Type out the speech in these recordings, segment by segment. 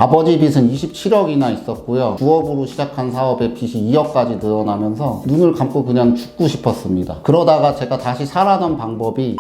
아버지 빚은 27억이나 있었고요. 부업으로 시작한 사업에 빚이 2억까지 늘어나면서 눈을 감고 그냥 죽고 싶었습니다. 그러다가 제가 다시 살아난 방법이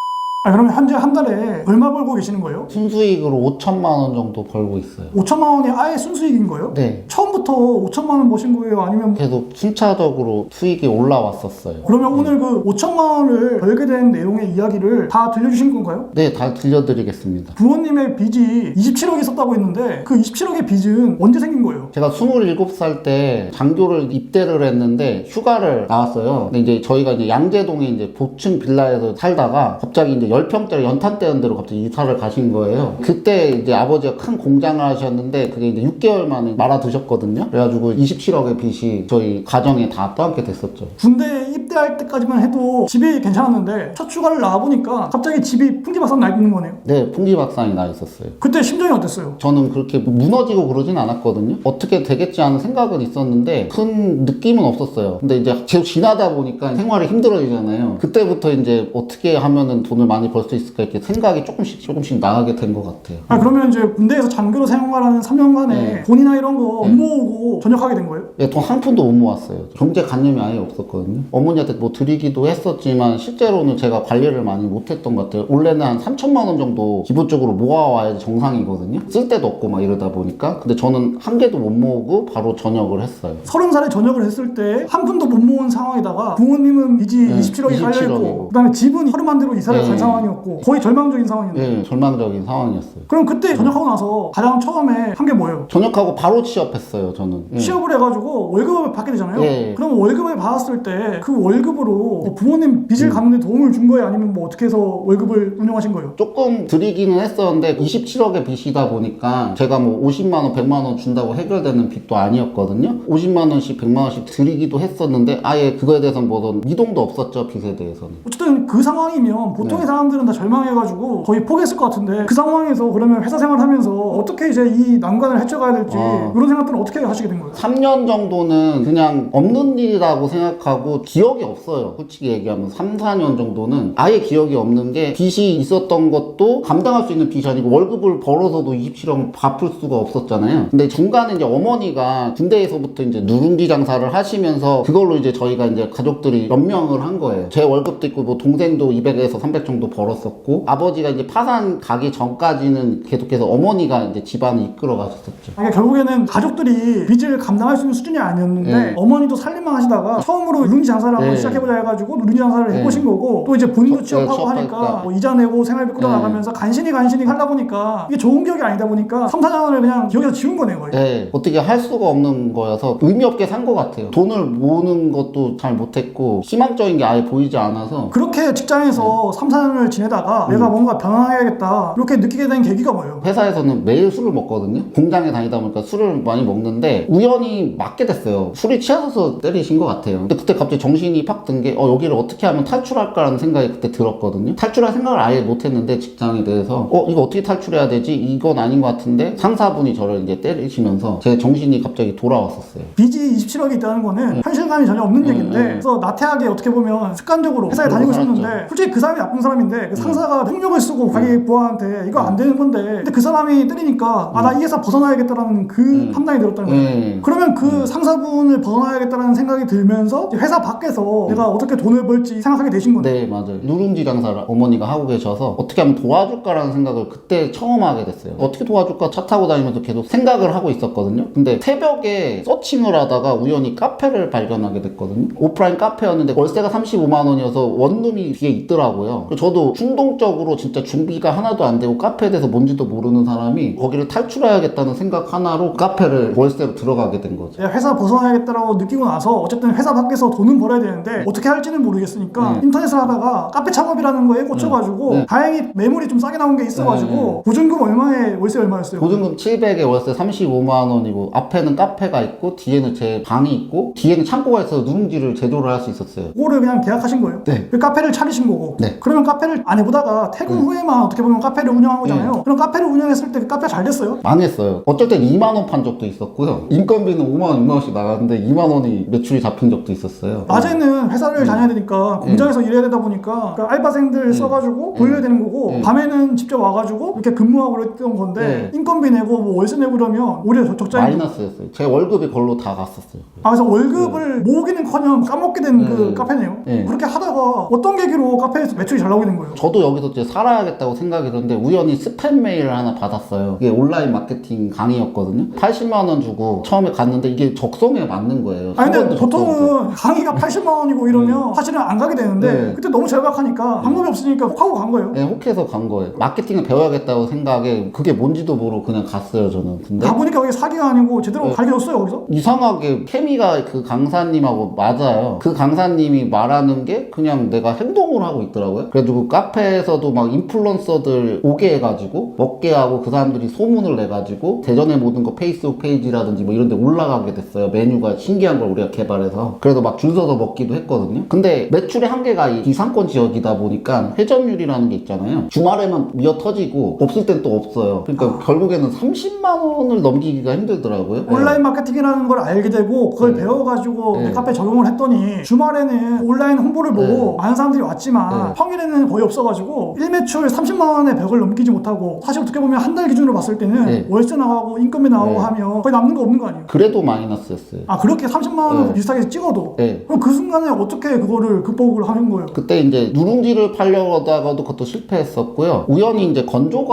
그러면 현재 한 달에 얼마 벌고 계시는 거예요? 순수익으로 5천만 원 정도 벌고 있어요. 5천만 원이 아예 순수익인 거예요? 네. 처음부터 5천만 원 버신 거예요? 아니면 계속 순차적으로 수익이 올라왔었어요. 그러면 오늘 그 5천만 원을 벌게 된 내용의 이야기를 다 들려주신 건가요? 네, 다 들려드리겠습니다. 부모님의 빚이 27억이 있었다고 했는데 그 27억의 빚은 언제 생긴 거예요? 제가 27살 때 장교를 입대를 했는데 휴가를 나왔어요. 근데 이제 저희가 이제 양재동에 이제 복층 빌라에서 살다가 갑자기 이제 10평짜리 연탄대는 데로 갑자기 이사를 가신 거예요. 그때 이제 아버지가 큰 공장을 하셨는데 그게 이제 6개월 만에 말아 드셨거든요. 그래가지고 27억의 빚이 저희 가정에 다 떠안게 됐었죠. 군대 입대할 때까지만 해도 집이 괜찮았는데 첫 휴가를 나와보니까 갑자기 집이 풍지박산 나 있는 거네요. 네, 풍지박산이 나 있었어요. 그때 심정이 어땠어요? 저는 그렇게 무너지고 그러진 않았거든요. 어떻게 되겠지 하는 생각은 있었는데 큰 느낌은 없었어요. 근데 이제 계속 지나다 보니까 생활이 힘들어지잖아요. 그때부터 이제 어떻게 하면은 돈을 많이 벌 수 있을까 이렇게 생각이 조금씩 나가게 된 것 같아요. 그러면 이제 군대에서 장교로 생활하는 3년간에 네. 돈이나 이런 거 못 모으고 전역하게 된 거예요? 네, 돈 한 푼도 못 모았어요. 경제관념이 아예 없었거든요. 어머니한테 뭐 드리기도 했었지만 실제로는 제가 관리를 많이 못했던 것 같아요. 원래는 한 3천만 원 정도 기본적으로 모아와야지 정상이거든요. 쓸 데도 없고 막 이러다 보니까. 근데 저는 한 개도 못 모으고 바로 전역을 했어요. 30살에 전역을 했을 때 한 푼도 못 모은 상황에다가 부모님은 빚이 네, 27억이 27억이고. 깔려있고 그다음에 집은 허름한 데로 이사를 네. 간 상황이었고 거의 절망적인 상황이었네요. 네, 절망적인 상황이었어요. 그럼 그때 전역하고 나서 가장 처음에 한 게 뭐예요? 전역하고 바로 취업했어요, 저는. 네. 취업을 해가지고 월급을 받게 되잖아요. 네. 그럼 월급을 받았을 때 그 월급으로 뭐 부모님 빚을 갚는 데 도움을 준 거예요? 아니면 뭐 어떻게 해서 월급을 운영하신 거예요? 조금 드리기는 했었는데 27억의 빚이다 보니까 제가 뭐 50만 원, 100만 원 준다고 해결되는 빚도 아니었거든요. 50만 원씩, 100만 원씩 드리기도 했었는데 아예 그거에 대해서는 뭐 미동도 없었죠, 빚에 대해서는. 어쨌든 그 상황이면 보통의 사람들은 다 절망해가지고 거의 포기했을 것 같은데 그 상황에서 그러면 회사 생활하면서 어떻게 이제 이 난관을 헤쳐가야 될지 그런 생각들은 어떻게 하시게 된 거예요? 3년 정도는 그냥 없는 일이라고 생각하고 기억이 없어요. 솔직히 얘기하면 3, 4년 정도는 아예 기억이 없는 게 빚이 있었던 것도 감당할 수 있는 빚이 아니고 월급을 벌어서도 27억 갚을 수가 없었잖아요. 근데 중간에 이제 어머니가 군대에서부터 이제 누룽지 장사를 하시면서 그걸로 이제 저희가 이제 가족들이 연명을 한 거예요. 제 월급도 있고 뭐 동생도 200에서 300 정도 벌었었고 아버지가 이제 파산 가기 전까지는 계속해서 어머니가 이제 집안을 이끌어 가셨었죠. 그러니까 결국에는 가족들이 빚을 감당할 수 있는 수준이 아니었는데 어머니도 살림만 하시다가 처음으로 누룽지 장사를 한번 시작해보자 해가지고 누룽지 장사를 해보신 거고 또 이제 본인도 취업하고 하니까 뭐 이자 내고 생활비 끌어나가면서 간신히 하다 보니까 이게 좋은 기억이 아니다 보니까 3, 4년을 그냥 기억에서 지운 거네요 거의. 네, 어떻게 할 수가 없는 거여서 의미 없게 산 것 같아요. 돈을 모으는 것도 잘 못했고 희망적인 게 아예 보이지 않아서. 그렇게 직장에서 3, 4년을 지내다가 내가 뭔가 변화해야겠다 이렇게 느끼게 된 계기가 뭐예요? 회사에서는 매일 술을 먹거든요. 공장에 다니다 보니까 술을 많이 먹는데 우연히 맞게 됐어요. 술이 취하셔서 때리신 것 같아요. 근데 그때 갑자기 정신이 팍 든 게 여기를 어떻게 하면 탈출할까라는 생각이 그때 들었거든요. 탈출할 생각을 아예 못했는데 직장에 대해서 이거 어떻게 탈출해야 되지? 이건 아닌 것 같은데 상사분이 저를 이제 때리시면서 제 정신이 갑자기 돌아왔었어요. 빚이 27억이 있다는 거는 현실감이 전혀 없는 얘기인데 그래서 나태하게 어떻게 보면 습관적으로 회사에 다니고 있었는데 솔직히 그 사람이 나쁜 사람인데 그 상사가 폭력을 쓰고 자기 부하한테 이거 안 되는 건데 근데 그 사람이 때리니까 나 이 회사 벗어나야겠다라는 그 판단이 들었다는 거예요. 그러면 그 상사분을 벗어나야겠다라는 생각이 들면서 회사 밖에서 내가 어떻게 돈을 벌지 생각하게 되신 거네요. 네, 맞아요. 누룽지 장사를 어머니가 하고 계셔서 어떻게 하면 도와줄까라는 생각을 그때 처음 하게 됐어요. 어떻게 도와줄까 차 타고 다니면서 계속 생각을 하고 있었거든요. 근데 새벽에 서칭을 하다가 우연히 카페를 발견하게 됐거든요. 오프라인 카페였는데 월세가 35만 원이어서 원룸이 뒤에 있더라고요. 저도 충동적으로 진짜 준비가 하나도 안 되고 카페에 대해서 뭔지도 모르는 사람이 거기를 탈출해야겠다는 생각 하나로 카페를 월세로 들어가게 된 거죠. 내가 회사 벗어나야겠다라고 느끼고 나서 어쨌든 회사 밖에서 돈은 벌어야 되는데 어떻게 할지는 모르겠으니까 인터넷을 하다가 카페 창업이라는 거에 꽂혀가지고 다행히 매물이 좀 싸게 나온 게 있어가지고 보증금 얼마에 월세 얼마였어요? 보증금 700에 월세 35만 원이고 앞에는 카페가 있고 뒤에는 제 방이 있고 뒤에는 창고가 있어서 누룽지를 제조를 할 수 있었어요. 그거를 그냥 계약하신 거예요? 네. 그 카페를 차리신 거고 네. 그러면 카페 카페를 안 해보다가 퇴근 후에만 어떻게 보면 카페를 운영한 거잖아요. 그럼 카페를 운영했을 때 그 카페가 잘 됐어요? 망했어요. 어쩔 땐 2만 원 판 적도 있었고요. 인건비는 5만 원, 6만 원씩 나갔는데 2만 원이 매출이 잡힌 적도 있었어요. 낮에는 회사를 다녀야 되니까 공장에서 일해야 되다 보니까 그 알바생들 써가지고 돌려야 되는 거고 밤에는 직접 와가지고 이렇게 근무하고 그랬던 건데 인건비 내고 뭐 월세 내고 그러면 오히려 적자인 마이너스였어요. 제 월급이 걸로 다 갔었어요. 그래서 월급을 모으기는커녕 까먹게 된 그 카페네요. 그렇게 하다가 어떤 계기로 카페에서 매출이 잘 나오게 된 거예요? 저도 여기서 이제 살아야겠다고 생각이 들었는데 우연히 스팸 메일을 하나 받았어요. 이게 온라인 마케팅 강의였거든요. 80만 원 주고 처음에 갔는데 이게 적성에 맞는 거예요. 아니 근데 수건도 적성에. 보통은 강의가 80만 원이고 이러면 사실은 안 가게 되는데 그때 너무 절박하니까 방법이 없으니까 혹하고 간 거예요. 네, 혹해서 간 거예요. 마케팅을 배워야겠다고 생각에 그게 뭔지도 모르고 그냥 갔어요, 저는. 근데 가보니까 그게 사기가 아니고 제대로 가르쳐줬어요 거기서? 이상하게 케미가 그 강사님하고 맞아요. 그 강사님이 말하는 게 그냥 내가 행동을 하고 있더라고요. 그래가지고 카페에서도 막 인플루언서들 오게 해가지고 먹게 하고 그 사람들이 소문을 내가지고 대전의 모든 거 페이스북 페이지라든지 뭐 이런 데 올라가게 됐어요. 메뉴가 신기한 걸 우리가 개발해서. 그래도 막 줄 서서 먹기도 했거든요. 근데 매출의 한계가 이 비상권 지역이다 보니까 회전율이라는 게 있잖아요. 주말에만 미어 터지고 없을 땐 또 없어요. 그러니까 결국에는 30만 원을 넘기기가 힘들더라고요. 온라인 마케팅이라는 걸 알게 되고 그걸 배워가지고 내 카페에 적용을 했더니 주말에는 온라인 홍보를 보고 많은 사람들이 왔지만 평일에는 거의 없어가지고 1매출 30만 원의 벽을 넘기지 못하고 사실 어떻게 보면 한 달 기준으로 봤을 때는 월세 나가고 인건비 나가고 하면 거의 남는 거 없는 거 아니에요? 그래도 마이너스였어요. 아 그렇게 30만 원을 비슷하게 찍어도 그럼 그 순간에 어떻게 그거를 극복을 하는 거예요? 그때 이제 누룽지를 팔려고 하다가도 그것도 실패했었고요. 우연히 이제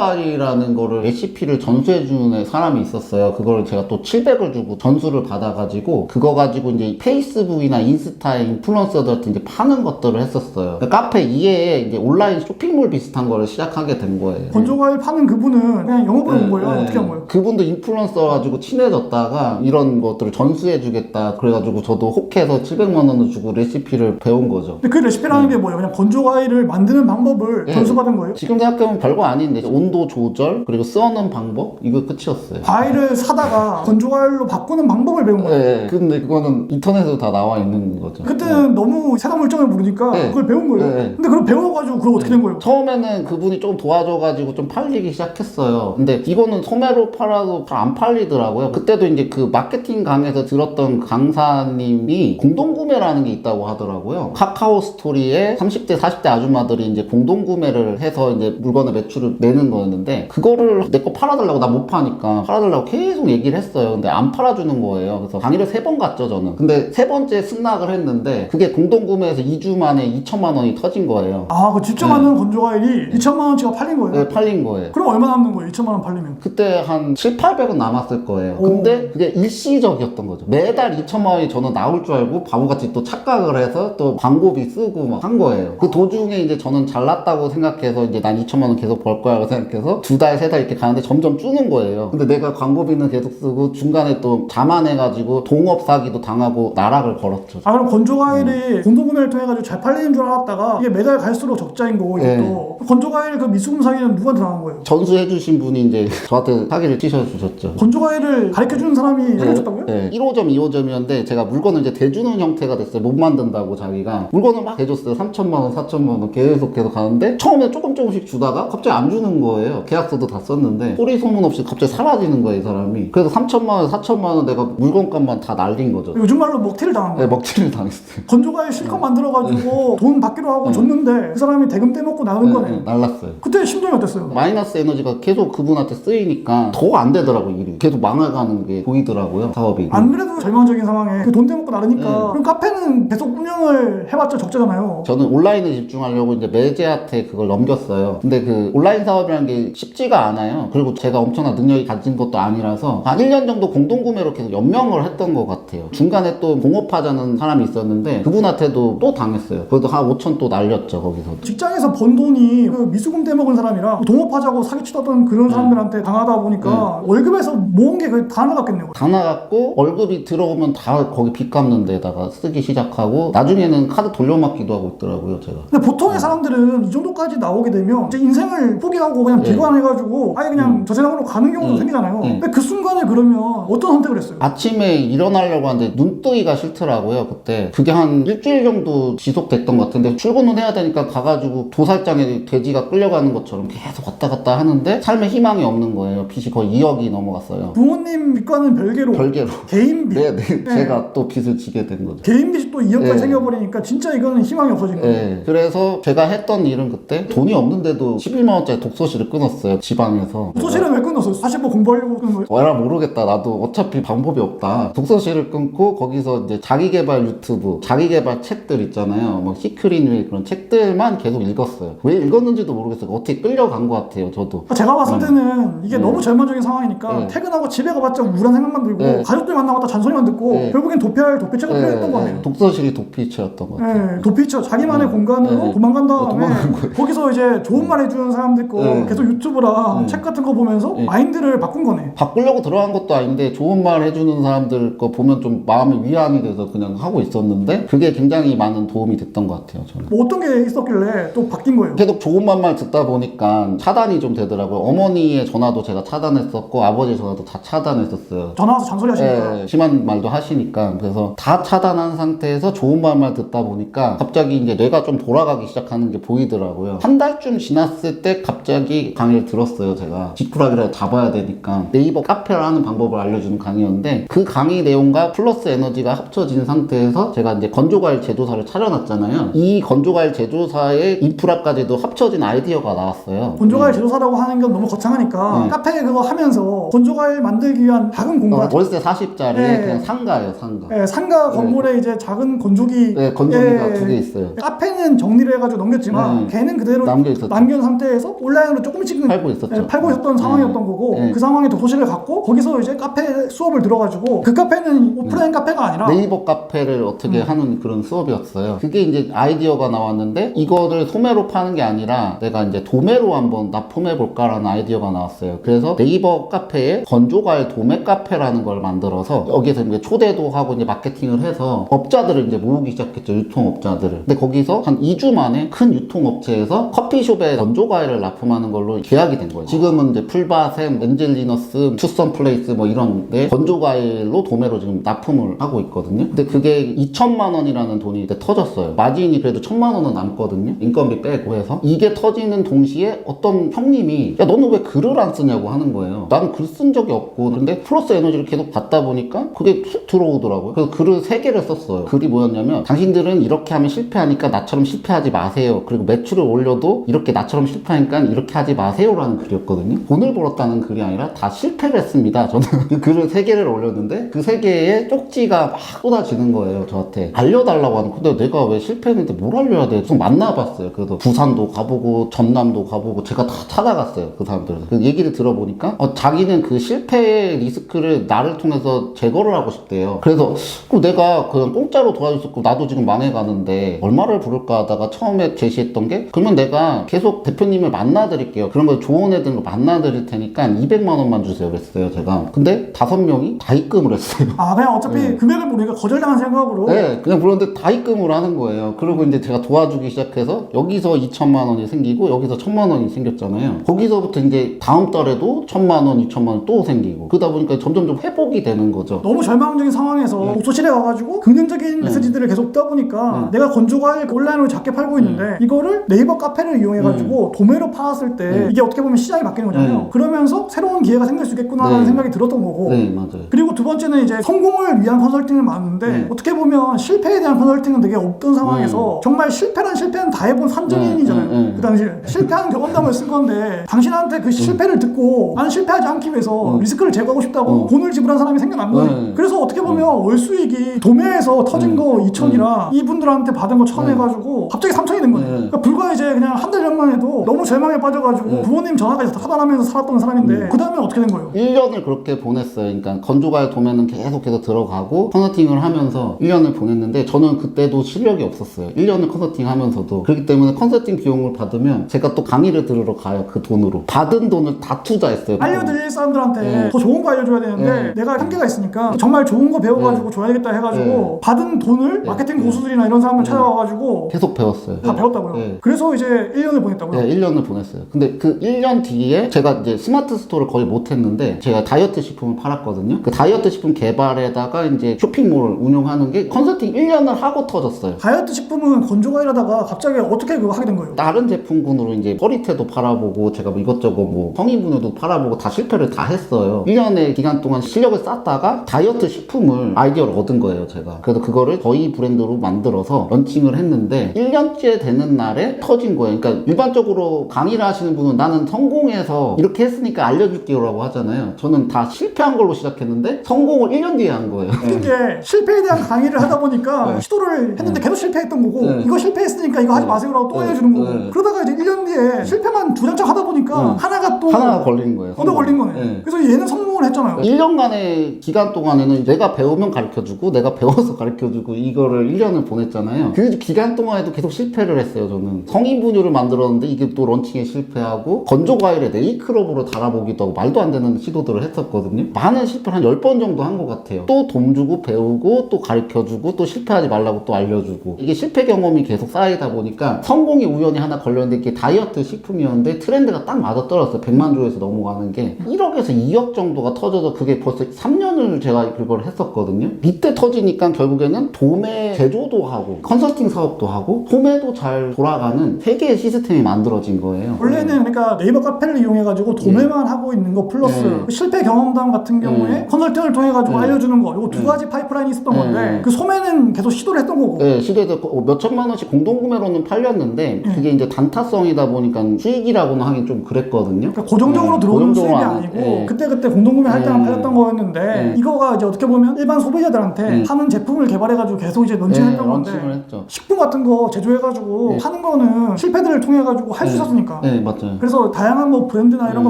건조과일이라는 거를 레시피를 전수해주는 사람이 있었어요. 그걸 제가 또 700을 주고 전수를 받아가지고 그거 가지고 이제 페이스북이나 인스타에 인플루언서들한테 이제 파는 것들을 했었어요. 그러니까 카페 2에 이제 온라인 쇼핑몰 비슷한 거를 시작하게 된 거예요. 건조과일 파는 그분은 그냥 영업으로 온 거예요? 어떻게 한 거예요? 그분도 인플루언서 가지고 친해졌다가 이런 것들을 전수해주겠다 그래가지고 저도 혹해서 700만 원을 주고 레시피를 배운 거죠. 근데 그 레시피라는 게 뭐예요? 그냥 건조과일을 만드는 방법을 전수받은 거예요? 지금 생각해보면 별거 아닌데 온도 조절 그리고 써는 방법 이거 끝이었어요. 과일을 사다가 건조과일로 바꾸는 방법을 배운 거예요? 네, 근데 그거는 인터넷에도 다 나와 있는 거죠. 그때는 너무 세상 물정을 모르니까 그걸 배운 거예요? 근데 그걸 배워가지고 그걸 어떻게 된 거예요? 처음에는 그분이 좀 도와줘가지고 좀 팔리기 시작했어요. 근데 이거는 소매로 팔아도 잘 안 팔리더라고요. 그때도 이제 그 마케팅 강에서 들었던 강사님이 공동구매라는 게 있다고 하더라고요. 카카오 스토리에 30대, 40대 아줌마들이 이제 공동구매를 해서 이제 물건의 매출을 내는 거였는데 그거를 내 거 팔아달라고 나 못 파니까 팔아달라고 계속 얘기를 했어요. 근데 안 팔아주는 거예요. 그래서 강의를 3번 갔죠, 저는. 근데 3번째 승낙을 했는데 그게 공동구매에서 2주 만에 2천만 원이 터진 거예요. 아, 그 직접 만든 건조과일이 2천만 원치가 팔린 거예요? 네, 팔린 거예요. 그럼 얼마 남는 거예요? 2천만 원 팔리면? 그때 한 7, 800은 남았을 거예요. 근데 그게 일시적이었던 거죠. 매달 2천만 원이 저는 나올 줄 알고 바보같이 또 착각을 해서 또 광고비 쓰고 막 한 거예요. 그 도중에 이제 저는 잘났다고 생각해서 이제 난 2천만 원 계속 벌 거라고 생각해서 2달, 3달 이렇게 가는데 점점 주는 거예요. 근데 내가 광고비는 계속 쓰고 중간에 또 자만해가지고 동업 사기도 당하고 나락을 걸었죠. 아, 그럼 건조과일이 공동구매를 통해가지고 잘 팔리는 줄 알았다가 이게 매달 갈수록 적자인 거고 이것도 건조과일 그 미수금 사기는 누구한테 당한 거예요? 전수해주신 분이 이제 저한테 사기를 치셔주셨죠. 건조과일을 가르쳐주는 사람이 해줬다고요? 네. 1호점, 2호점이었는데 제가 물건을 이제 대주는 형태가 됐어요. 못 만든다고 자기가. 물건을 막 대줬어요. 3천만 원, 4천만 원 계속 가는데 처음에 조금씩 주다가 갑자기 안 주는 거예요. 계약서도 다 썼는데 소리 소문 없이 갑자기 사라지는 거예요, 이 사람이. 그래서 3천만 원, 4천만 원 내가 물건값만 다 날린 거죠. 요즘 말로 먹튀를 당한 거예요? 네, 먹튀를 당했어요. 건조과일 실컷 만들어가지고 돈 받기로 하고 줬는데 그 사람이 대금 떼먹고 나가는 거네요. 날랐어요. 그때 심정이 어땠어요? 마이너스 에너지가 계속 그분한테 쓰이니까 더 안 되더라고, 일이. 계속 망해가는 게 보이더라고요, 사업이. 안 그래도 절망적인 상황에 그 돈 떼먹고 나르니까 그럼 카페는 계속 운영을 해봤자 적자잖아요. 저는 온라인에 집중하려고 이제 매제한테 그걸 넘겼어요. 근데 그 온라인 사업이라는 게 쉽지가 않아요. 그리고 제가 엄청난 능력이 가진 것도 아니라서 한 1년 정도 공동구매로 계속 연명을 했던 것 같아요. 중간에 또 공업하자는 사람이 있었는데 그분한테도 또 당했어요. 그래도 한 5천 또 날렸죠, 거기서. 직장에서 번 돈이 그 미수금 떼먹은 사람이랑 동업하자고 사기치던 그런 사람들한테 당하다 보니까 월급에서 모은 게 다 나갔겠네요. 다 나갔고 월급이 들어오면 다 거기 빚 갚는 데다가 쓰기 시작하고 나중에는 카드 돌려막기도 하고 있더라고요, 제가. 근데 보통의 사람들은 이 정도까지 나오게 되면 이제 인생을 포기하고 그냥 비관해가지고 아예 그냥 저 세상으로 가는 경우도 생기잖아요. 근데 그 순간에 그러면 어떤 선택을 했어요? 아침에 일어나려고 하는데 눈뜨기가 싫더라고요, 그때. 그게 한 일주일 정도 지속됐던 것 같은데 출근은 해야 되니까 가가지고 돼가지고 도살장에 돼지가 끌려가는 것처럼 계속 왔다 갔다 하는데 삶에 희망이 없는 거예요. 빚이 거의 2억이 넘어갔어요. 부모님 빚과는 별개로 별개로. 개인 빚. 네. 제가 또 빚을 지게 된 거죠. 개인 빚이 또 2억까지 네. 생겨버리니까 진짜 이거는 희망이 없어진 거예요. 네. 그래서 제가 했던 일은 그때 돈이 없는데도 11만 원짜리 독서실을 끊었어요. 지방에서. 독서실은 왜 끊었어요? 사실 뭐 공부하려고 끊은 거예요? 알아 모르겠다. 나도 어차피 방법이 없다. 독서실을 끊고 거기서 이제 자기개발 유튜브, 자기개발 책들 있잖아요. 뭐 히크린웨이 그런 책들만 계속 읽었어요. 왜 읽었는지도 모르겠어요. 어떻게 끌려간 것 같아요. 저도. 제가 봤을 때는 이게 너무 절망적인 상황이니까 네. 퇴근하고 집에 가봤자 우울한 생각만 들고 네. 가족들 만나봤자 잔소리만 듣고 네. 결국엔 도피할 도피처가 필요했던 거예요. 독서실이 도피처였던 것 같아요. 네, 도피처 자기만의 공간으로 도망간 다음에 도망간 거예요. 거기서 이제 좋은 말 해주는 사람들 거 계속 유튜브랑 책 같은 거 보면서 마인드를 바꾼 거네. 바꾸려고 들어간 것도 아닌데 좋은 말 해주는 사람들 거 보면 좀 마음이 위안이 돼서 그냥 하고 있었는데 그게 굉장히 많은 도움이 됐던 것 같아요. 저는. 뭐 어떤 게 있었길래 또 바뀐 거예요? 계속 좋은 말만 듣다 보니까 차단이 좀 되더라고요. 어머니의 전화도 제가 차단했었고 아버지 전화도 다 차단했었어요. 전화 와서 잔소리 하시니까. 네, 심한 말도 하시니까 그래서 다 차단한 상태에서 좋은 말만 듣다 보니까 갑자기 이제 뇌가 좀 돌아가기 시작하는 게 보이더라고요. 한 달쯤 지났을 때 갑자기 강의를 들었어요. 제가 지푸라기라도 잡아야 되니까 네이버 카페를 하는 방법을 알려주는 강의였는데 그 강의 내용과 플러스 에너지가 합쳐진 상태에서 제가 이제 건조과일 제조사를 차려놨잖아요. 이 건조과일 제조사의 인프라까지도 합쳐진 아이디어가 나왔어요. 건조과일 제조사라고 하는 건 너무 거창하니까 카페 그거 하면서 건조과일 만들기 위한 작은 공간. 월세 40짜리 네. 그냥 상가예요, 상가. 네, 상가 건물에 이제 작은 건조기. 네, 건조기가 2개 있어요. 카페는 정리를 해가지고 넘겼지만 걔는 그대로 남겨있었죠. 남겨놓은 상태에서 온라인으로 조금씩 팔고 있었죠. 팔고 있었던 상황이었던 거고 그 상황에 독서실을 갖고 거기서 이제 카페 수업을 들어가지고 그 카페는 오프라인 카페가 아니라 네이버 카페를 어떻게 하는 그런 수업이었어요. 그게 이제 아이디어가 나왔는데 이거를 소매로 파는 게 아니라 내가 이제 도매로 한번 납품해 볼까라는 아이디어가 나왔어요. 그래서 네이버 카페에 건조과일 도매 카페라는 걸 만들어서 여기에서 이제 초대도 하고 이제 마케팅을 해서 업자들을 이제 모으기 시작했죠. 유통업자들을. 근데 거기서 한 2주 만에 큰 유통업체에서 커피숍에 건조과일을 납품하는 걸로 계약이 된 거예요. 지금은 이제 풀바샘, 엔젤리너스, 투썸플레이스 뭐 이런 데 건조과일로 도매로 지금 납품을 하고 있거든요. 근데 그게 2천만 원이라는 돈이 이제 터졌어요. 마진이 그래도 1,000만 원은 남거든요. 인건비 빼고 해서. 이게 터지는 동시에 어떤 형님이 야 너는 왜 글을 안 쓰냐고 하는 거예요. 나는 글 쓴 적이 없고 근데 플러스 에너지를 계속 받다 보니까 그게 툭 들어오더라고요. 그래서 글을 3개를 썼어요. 글이 뭐였냐면 당신들은 이렇게 하면 실패하니까 나처럼 실패하지 마세요. 그리고 매출을 올려도 이렇게 나처럼 실패하니까 이렇게 하지 마세요라는 글이었거든요. 돈을 벌었다는 글이 아니라 다 실패를 했습니다. 저는 그 글을 3개를 올렸는데 그 3개의 쪽지가 막 쏟아지는 거예요. 저한테 알려달라고 하는. 근데 내가 왜 실패했는데 뭘 알려야 돼? 좀 만나봤어요. 그래서 부산도 가보고 전남도 가보고 제가 다 찾아갔어요. 그 사람들. 그 얘기를 들어보니까 자기는 그 실패의 리스크를 나를 통해서 제거를 하고 싶대요. 그래서 그럼 내가 그냥 공짜로 도와줬었고 나도 지금 망해가는데 얼마를 부를까 하다가 처음에 제시했던 게 그러면 내가 계속 대표님을 만나드릴게요. 그런 거 좋은 애들 만나드릴 테니까 200만 원만 주세요. 그랬어요. 제가. 근데 5명이 다 입금을 했어요. 아 그냥 어차피 금액을 모르니까 거절당한 생각으로. 네, 그냥 그런데 다 입금을 하는 거예요. 그리고 이제 제가 도와주기 시작해서 여기서 2천만 원이 생기고 여기서 1,000만 원이 생겼잖아요. 거기서부터 이제 다음 달에도 1,000만 원, 2,000만 원 또 생기고 그러다 보니까 점점 회복이 되는 거죠. 너무 절망적인 상황에서 독서실에 가가지고 긍정적인 메시지들을 계속 듣다 보니까 내가 건조과일 온라인으로 작게 팔고 있는데 이거를 네이버 카페를 이용해가지고 도매로 팔았을 때 이게 어떻게 보면 시장이 바뀌는 거잖아요. 그러면서 새로운 기회가 생길 수 있겠구나라는 생각이 들었던 거고. 네, 맞아요. 그리고 두 번째는 이제 성공을 위한 컨설팅을 많은데 어떻게 보면 실패에 대한 컨설팅은 되게 없던 상황에서 정말 실패는 다 해본 산증인이잖아요. 그 당시에 실패한 경험담을 쓴 건데 당신한테 그 실패를 듣고 나는 실패하지 않기 위해서 리스크를 제거하고 싶다고 돈을 지불한 사람이 생겨난 거예요. 그래서 어떻게 보면 월 수익이 도매에서 터진 거 2천이라 이분들한테 받은 거 1,000 해가지고 갑자기 3천이 된 거예요. 그러니까 불과 이제 그냥 한 달 전만 해도 너무 절망에 빠져가지고 부모님 전화까지 다 차단하면서 살았던 사람인데 그 다음에 어떻게 된 거예요? 1년을 그렇게 보냈어요. 그러니까 건조과일 도매는 계속해서 들어가고 컨설팅을 하면서 1년을 보냈는데 저는 그때도 실력이 없었어요. 1년을 컨설팅 하면서도. 그렇기 때문에 컨설팅 비용을 받으면 제가 또 강의를 들으러 가요. 그 돈으로. 받은 돈을 다 투자했어요. 알려드릴 사람들한테 더 좋은 거 알려줘야 되는데 내가 한계가 있으니까 정말 좋은 거 배워가지고 줘야 되겠다 해가지고 받은 돈을 마케팅 고수들이나 이런 사람을 찾아와가지고 계속 배웠어요. 다 배웠다고요? 그래서 이제 1년을 보냈다고요? 네, 1년을 보냈어요. 근데 그 1년 뒤에 제가 이제 스마트 스토어를 거의 못 했는데 제가 다이어트 식품을 팔았거든요. 그 다이어트 식품 개발에다가 이제 쇼핑몰을 운영하는 게 컨설팅 1년을 하고 터졌어요. 다이어트 식품은 건조과일 하다가 갑자기 어떻게 그거 하게 된 거예요? 다른 제품군으로 이제 허리테도 팔아보고 제가 뭐 이것저것 뭐 성인분유도 팔아보고 다 실패를 다 했어요. 1년의 기간 동안 실력을 쌓다가 다이어트 식품을 아이디어를 얻은 거예요, 제가. 그래서 그거를 저희 브랜드로 만들어서 런칭을 했는데 1년째 되는 날에 터진 거예요. 그러니까 일반적으로 강의를 하시는 분은 나는 성공해서 이렇게 했으니까 알려줄게요라고 하잖아요. 저는 다 실패한 걸로 시작했는데 성공을 1년 뒤에 한 거예요. 웃긴 게 실패에 대한 강의를 하다 보니까 시도를 했는데 계속 실패했던 거고 이거 실패했으니까 이거 하지 마세요라고 또 알려주는 거고 그러다가 이제 1년 뒤에 실패만 주장창 하다 보니까 하나가 걸린 거예요. 얻어 걸린 거네. 그래서 얘는 성공을 했잖아요. 1년간의 기간 동안에는 내가 배우면 가르쳐주고 내가 배워서 가르쳐주고 이거를 1년을 보냈잖아요. 그 기간 동안에도 계속 실패를 했어요. 저는 성인분유를 만들었는데 이게 또 런칭에 실패하고 건조과일에 네이클럽으로 달아보기도 하고 말도 안 되는 시도들을 했었거든요. 많은 실패를 한 10번 정도 한 것 같아요. 또 돈 주고 배우고 또 가르쳐주고 또 실패하지 말라고 또 알려주고 이게 실패 경험이 계속 쌓이다 보니까 성공이 우연히 하나 걸렸는데 이게 다이어트 식품이었는데 트렌드가 딱 맞아떨어졌어요. 100만 조회수 넘어가는 게 1억에서 2억 정도가 터져서 그게 벌써 3년을 제가 그걸 했었거든요. 이때 터지니까 결국에는 도매 제조도 하고 컨설팅 사업도 하고 소매도 잘 돌아가는 세 개의 시스템이 만들어진 거예요. 원래는 그러니까 네이버 카페를 이용해가지고 도매만 하고 있는 거 플러스 실패 경험담 같은 경우에 컨설팅을 통해가지고 알려주는 거 이거 두 가지 파이프라인이 있었던 건데 그 소매는 계속 시도를 했던 거고 시도해서 몇 천만 원씩 공동구매로는 팔렸는데 그게 이제 단타성이다 보니까 수익이라고는 하긴 좀 그랬거든요. 그러니까 고정적으로 들어오는 수익이 아니고 그때그때 공동구매 할 때만 팔렸던 거였는데 이거가 이제 어떻게 보면 일반 소비자들한테 파는 제품을 개발해가지고 계속 이제 런칭했던 건데 했죠. 식품 같은 거 제조해가지고 파는 거는 실패들을 통해가지고 할 수 있었으니까 맞아요. 그래서 다양한 뭐 브랜드나 이런 거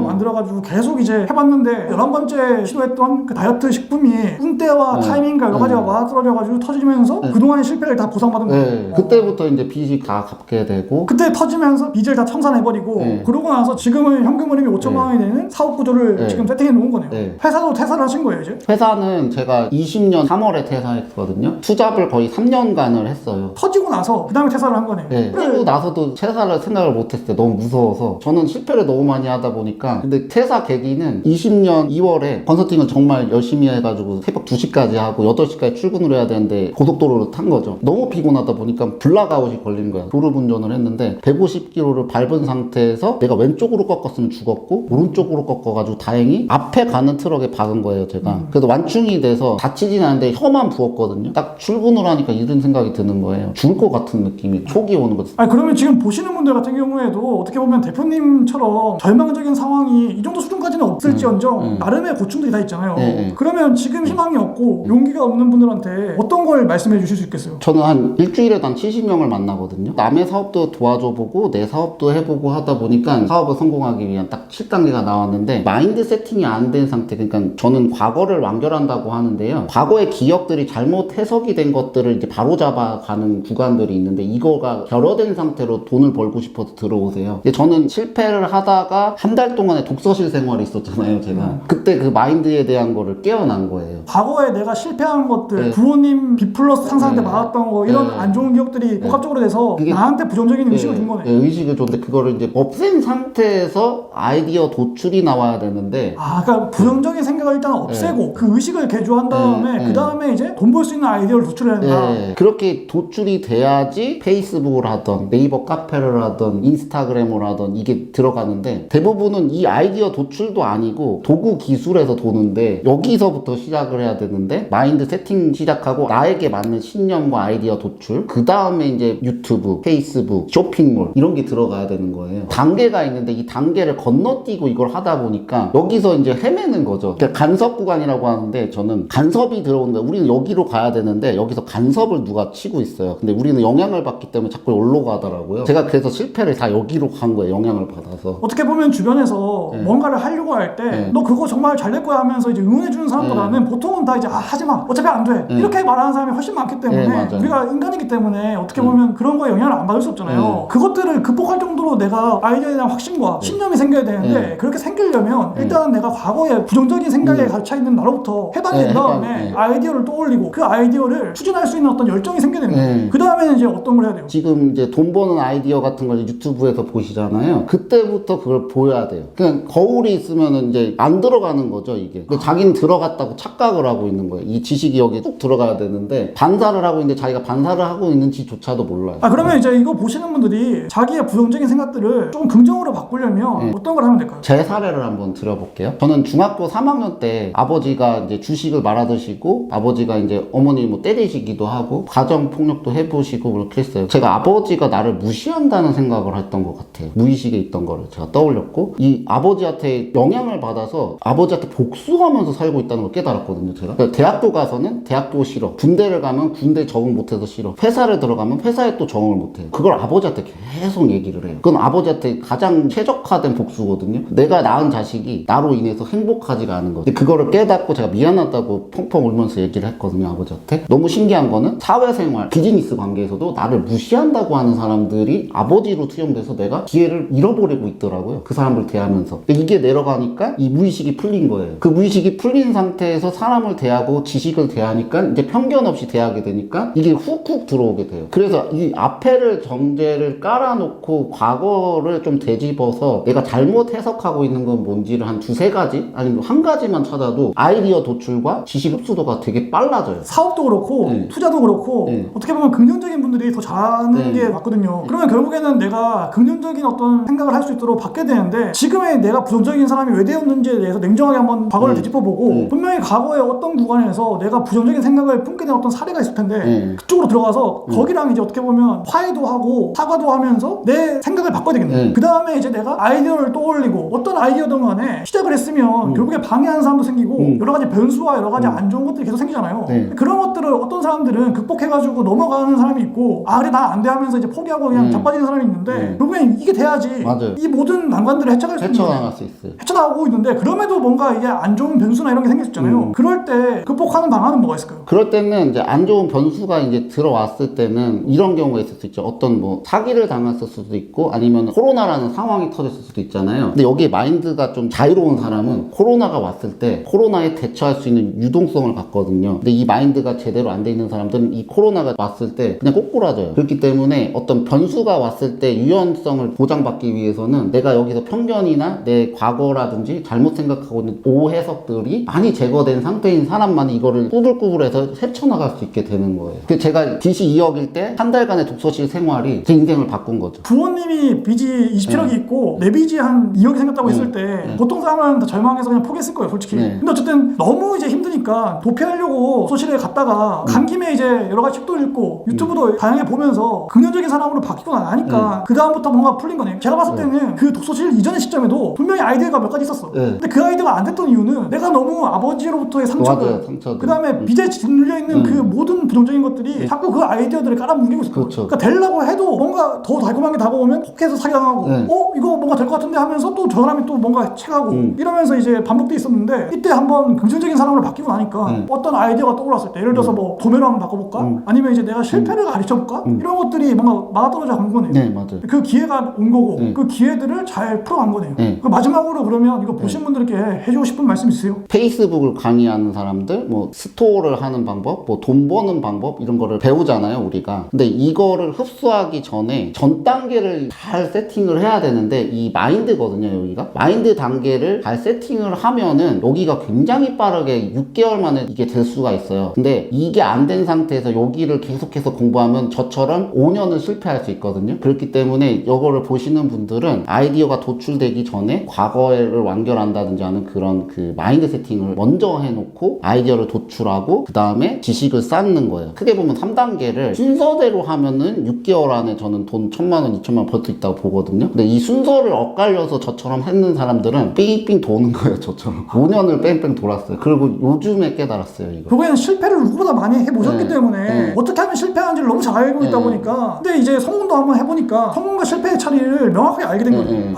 만들어가지고 계속 이제 해봤는데 11번째 시도했던 그 다이어트 식품이 운때와 타이밍과 여러 가지가 맞아떨어져가지고 터지면서 그동안의 실패를 다 보상받은 거예요. 그때부터 이제 빚이 다 갚게 되고 그때 터지면서 빚을 다 청산해버리고 그러고 나서 지금은 현금 흐름이 5천만 원이 되는 사업 구조를 지금 세팅해 놓은 거네요. 회사도 퇴사를 하신 거예요 이제? 회사는 제가 20년 3월에 퇴사했거든요. 투잡을 거의 3년간을 했어요. 터지고 나서 그 다음에 퇴사를 한 거네요. 그리고 나서도 퇴사를 생각을 못했어요. 너무 무서워서. 저는 실패를 너무 많이 하다 보니까. 근데 퇴사 계기는 20년 2월에 컨설팅을 정말 열심히 해가지고 새벽 2시까지 하고 8시까지 출근을 해야 되는데 고속도로를 탄 거죠. 너무 피곤하다 보니까 블락아웃이 걸린 거야. 졸음 운전을 했는데 150km를 밟은 상태에서 내가 왼쪽으로 꺾었으면 죽었고 오른쪽으로 꺾어가지고 다행히 앞에 가는 트럭에 박은 거예요, 제가. 그래서 완충이 돼서 다치진 않은데 혀만 부었거든요. 딱 출근을 하니까 이런 생각이 드는 거예요. 죽을 것 같은 느낌이 촉이 오는 거죠. 아니 그러면 지금 보시는 분들 같은 경우에도 어떻게 보면 대표님처럼 절망적인 상황이 이 정도 수준까지는 없을지언정 나름의 고충들이 다 있잖아요. 그러면 지금 희망이 없고 용기가 없는 분들한테 어떤 걸 말씀해 주실 수 있겠어요? 저는 한 일주일에도 한 70명을 만나거든요. 남의 사업도 도와줘보고 내 사업도 해보고 하다 보니까 사업을 성공하기 위한 딱 7단계가 나왔는데 마인드 세팅이 안 된 상태. 그러니까 저는 과거를 완결한다고 하는데요. 과거의 기억들이 잘못 해석이 된 것들을 이제 바로잡아가는 구간들이 있는데 이거가 결여된 상태로 돈을 벌고 싶어서 들어오세요. 근데 저는 실패를 하다가 한 달 동안의 독서실 생활이 있었잖아요, 제가. 그때 그 마인드에 대한 거를 깨어난 거예요. 과거에 내가 실패한 것들, 부모님 B 플러스 상사한테 맞았던 거 이런 안 좋은 기억들이 복합적으로 돼서 나한테 부정적인 의식을 준 거네. 의식을 줬는데 그거를 이제 없앤 상태에서 아이디어 도출이 나와야 되는데 그러니까 부정적인 생각을 일단 없애고 그 의식을 개조한 다음에 그 다음에 이제 돈 벌 수 있는 아이디어를 도출해야 된다. 그렇게 도출이 돼야지 페이스북을 하던 네이버 카페를 하던 인스타그램을 하던 이게 들어가는데 대부분은 이 아이디어 도출도 아니고 도구 기술에서 도는데 여기서부터 시작을 해야 되는데 마인드 세팅 시작하고 나에게 맞는 신념과 아이디어 도출 그 다음에 이제 유튜브, 페이스북, 쇼핑몰 이런 게 들어가야 되는 거예요. 단계가 있는데 이 단계를 건너뛰고 이걸 하다 보니까 여기서 이제 헤매는 거죠. 그러니까 간섭 구간이라고 하는데 저는 간섭이 들어오는데 우리는 여기로 가야 되는데 여기서 간섭을 누가 치고 있어요. 근데 우리는 영향을 받기 때문에 자꾸 여기로 가더라고요. 제가 그래서 실패를 다 여기로 간 거예요. 영향을 받아서. 어떻게 보면 주변에서 뭔가를 하려고 할 때 너 그거 정말 잘 될 거야 하면서 이제 응원해주는 사람보다는 보통은 다 이제 하지마 어차피 안 돼 이렇게 말하는 사람이 훨씬 많기 때문에 우리가 인간이기 때문에 어떻게 보면 그런 거에 영향을 안 받을 수 없잖아요. 그것들을 극복할 정도로 내가 아이디어에 대한 확신과 신념이 생겨야 되는데 그렇게 생기려면 일단 내가 과거에 이제 부정적인 생각에 갇혀 있는 나로부터 해방이 된 다음에 아이디어를 떠올리고 그 아이디어를 추진할 수 있는 어떤 열정이 생겨야 되는 거예요. 그 다음에는 이제 어떤 걸 해야 돼요? 지금 이제 돈 버는 아이디어 같은 걸 유튜브에서 보시잖아요. 그때부터 그걸 보여야 돼요. 그냥 거울이 있으면은 이제 안 들어가는 거죠, 이게. 자기는 들어갔다고 착각을 하고 있는 거예요. 이 지식이 여기 쭉 들어가야 되는데 반사를 하고 있는데 자기가 반사를 하고 있는지조차도 몰라요. 그러면 이제 이거 보시는 분들이 자기의 부정적인 생각들을 좀 긍정으로 바꾸려면 어떤 걸 하면 될까요? 제 사례를 한번 드려볼게요. 저는 중학교 3학년 때 아버지가 이제 주식을 말아드시고 아버지가 이제 어머니 뭐 때리시기도 하고 가정 폭력도 해보시고 그렇게 했어요. 제가 아버지가 나를 무시한다는 생각을 했던 것 같아요. 무의식에 있던 거를 제가 떠올렸고 이 아버지한테 영향을 받아서 아버지한테 복수하면서 살고 있다는 걸 깨달았거든요. 제가 그러니까 대학교 가서는 대학교 싫어, 군대를 가면 군대 적응 못해서 싫어, 회사를 들어가면 회사에 또 적응을 못해요. 그걸 아버지한테 계속 얘기를 해요. 그건 아버지한테 가장 최적화된 복수거든요. 내가 낳은 자식이 나로 인해서 행복하지가 않은 거죠. 그거를 깨닫고 제가 미안하다고 펑펑 울면서 얘기를 했거든요, 아버지한테. 너무 신기한 거는 사회생활, 비즈니스 관계에서도 나를 무시한다고 하는 사람들이 아버지로 투영돼서 내가 기회를 잃어버리고 있더라고요. 그 사람을 대하면서. 이게 내려가니까 이 무의식이 풀린 거예요. 그 무의식이 풀린 상태에서 사람을 대하고 지식을 대하니까 이제 편견 없이 대하게 되니까 이게 훅훅 들어오게 돼요. 그래서 이 앞에를 정제를 깔아놓고 과거를 좀 되짚어서 내가 잘못 해석하고 있는 건 뭔지를 한 두세 가지 아니면 한 가지만 찾아도 아이디어 도출과 지식 흡수도가 되게 빨라져요. 사업도 그렇고 투자도 그렇고 어떻게 보면 긍정적인 분들이 더 잘하는 게 맞거든요. 그러면 결국에는 내가 긍정적인 어떤 생각을 할 수 있도록 바뀌어야 되는데 지금의 내가 부정적인 사람이 왜 되었는지에 대해서 냉정하게 한번 과거를 되짚어보고 분명히 과거의 어떤 구간에서 내가 부정적인 생각을 품게 된 어떤 사례가 있을 텐데 그쪽으로 들어가서 거기랑 이제 어떻게 보면 화해도 하고 사과도 하면서 내 생각을 바꿔야 되겠네요. 그 다음에 이제 내가 아이디어를 떠올리고 어떤 아이디어든 간에 시작을 했으면 결국에 방해하는 사람도 생기고 여러 가지 변수와 여러 가지 안 좋은 것들이 계속 생기잖아요. 그런 것들을 어떤 사람들은 극복해가지고 넘어가는 사람이 있고 그래 나 안 돼 하면서 이제 포기하고 그냥 자빠지는 사람이 있는데 결국엔 이게 돼야지 맞아요. 이 모든 난관들을 헤쳐나갈 수 있어요. 헤쳐나가고 있는데 그럼에도 뭔가 이게 안 좋은 변수나 이런 게 생길 수 있잖아요. 그럴 때 극복하는 방안은 뭐가 있을까요? 그럴 때는 이제 안 좋은 변수가 이제 들어왔을 때는 이런 경우가 있을 수 있죠. 어떤 뭐 사기를 당했을 수도 있고 아니면 코로나라는 상황이 터졌을 수도 있잖아요. 근데 여기 마인드가 좀 자유로운 사람은 코로나가 왔을 때 코로나에 대처할 수 있는 유동성을 갖거든요. 근데 이 마인드가 제대로 안 돼 있는 사람들은 이 코로나가 왔을 때 그냥 꼬꾸라져요. 그렇기 때문에 어떤 변수가 왔을 때 유연성을 보장받기 위해서는 내가 여기서 편견이나 내 과거라든지 잘못 생각하고 있는 오해석들이 많이 제거된 상태인 사람만이 이거를 꾸불꾸불해서 헤쳐나갈 수 있게 되는 거예요. 제가 빚이 2억일 때 한 달간의 독서실 생활이 제 인생을 바꾼 거죠. 부모님이 빚이 27억이 있고 내 빚이 한 2억이 생겼다고 했을 때 보통 사람은 다 절망해서 그냥 포기했을 거예요, 솔직히. 근데 어쨌든 너무 이제 힘드니까 도피하려고 독서실에 갔다가 간 김에 이제 여러 가지 책도 읽고 유튜브도 다양하게 보면서 긍정적인 사람으로 바뀌고 나니까 그 다음부터 뭔가 풀린 거네요. 제가 봤을 때는 그 독서실 이전의 시점에도 분명히 아이디어가 몇 가지 있었어. 근데 그 아이디어가 안 됐던 이유는 내가 너무 아버지로부터의 상처들, 그 다음에 빚에 질려있는 그 모든 부정적인 것들이 자꾸 그 아이디어들을 깔아뭉개고 있었거든요. 그렇죠. 그러니까 되려고 해도 뭔가 더 달콤한 게 다가오면 혹해서 사기당하고 이거 뭔가 될 것 같은데 하면서 또 저 사람이 또 뭔가 채가고 이러면서 이제 반복돼 있었는데 이때 한번 긍정적인 사람으로 바뀌고 나니까 어떤 아이디어가 떠올랐을 때 예를 들어서 뭐 도매로 한번 바꿔볼까? 아니면 이제 내가 실패를 가르쳐볼까? 이런 것들이 뭔가 맞아떨어져 간 거네요. 네, 맞아요. 그 기회가 온 거고 그 기회들을 잘 풀어간 거네요. 그 마지막으로 그러면 이거 보신 분들께 해주고 싶은 말씀 있으세요? 페이스북을 강의하는 사람들, 뭐 스토어를 하는 방법, 뭐 돈 버는 방법 이런 거를 배우잖아요, 우리가. 근데 이거를 흡수하기 전에 전 단계를 잘 세팅을 해야 되는데 이 마인드거든요, 여기가. 마인드 단계를 잘 세팅을 하면은 여기가 굉장히 빠르게 6개월 만에 이게 될 수가 있어요. 근데 이게 안 된 상태에서 여기를 계속해서 공부하면 저처럼 5년은 실패할 수 있거든요. 그렇기 때문에 이거를 보시는 분들은 아이디어가 도출되기 전에 과거를 완결한다든지 하는 그런 그 마인드 세팅을 먼저 해놓고 아이디어를 도출하고 그 다음에 지식을 쌓는 거예요. 크게 보면 3단계를 순서대로 하면은 6개월 안에 저는 돈 1,000만 원, 2,000만 원 벌 수 있다고 보거든요. 근데 이 순서를 엇갈려서 저처럼 했는 사람들은 삥삥 도는 거예요, 저처럼. 5년을 뺑뺑 돌았어요. 그리고 요즘에 깨달았어요, 이거. 그거는 실패를 누구보다 많이 해보셨기 때문에 어떻게 하면 실패하는지를 너무 잘 알고 있다 보니까 근데 이제 성공도 한번 해보니까 성공과 실패의 차이를 명확하게 알게 된 거예요.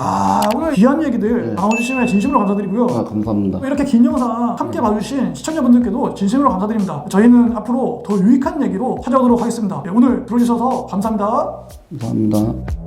오늘 귀한 얘기들 나와주시면 진심으로 감사드리고요. 감사합니다. 이렇게 긴 영상 함께 봐주신 시청자분들께도 진심으로 감사드립니다. 저희는 앞으로 더 유익한 얘기로 찾아오도록 하겠습니다. 오늘 들어주셔서 감사합니다. 감사합니다.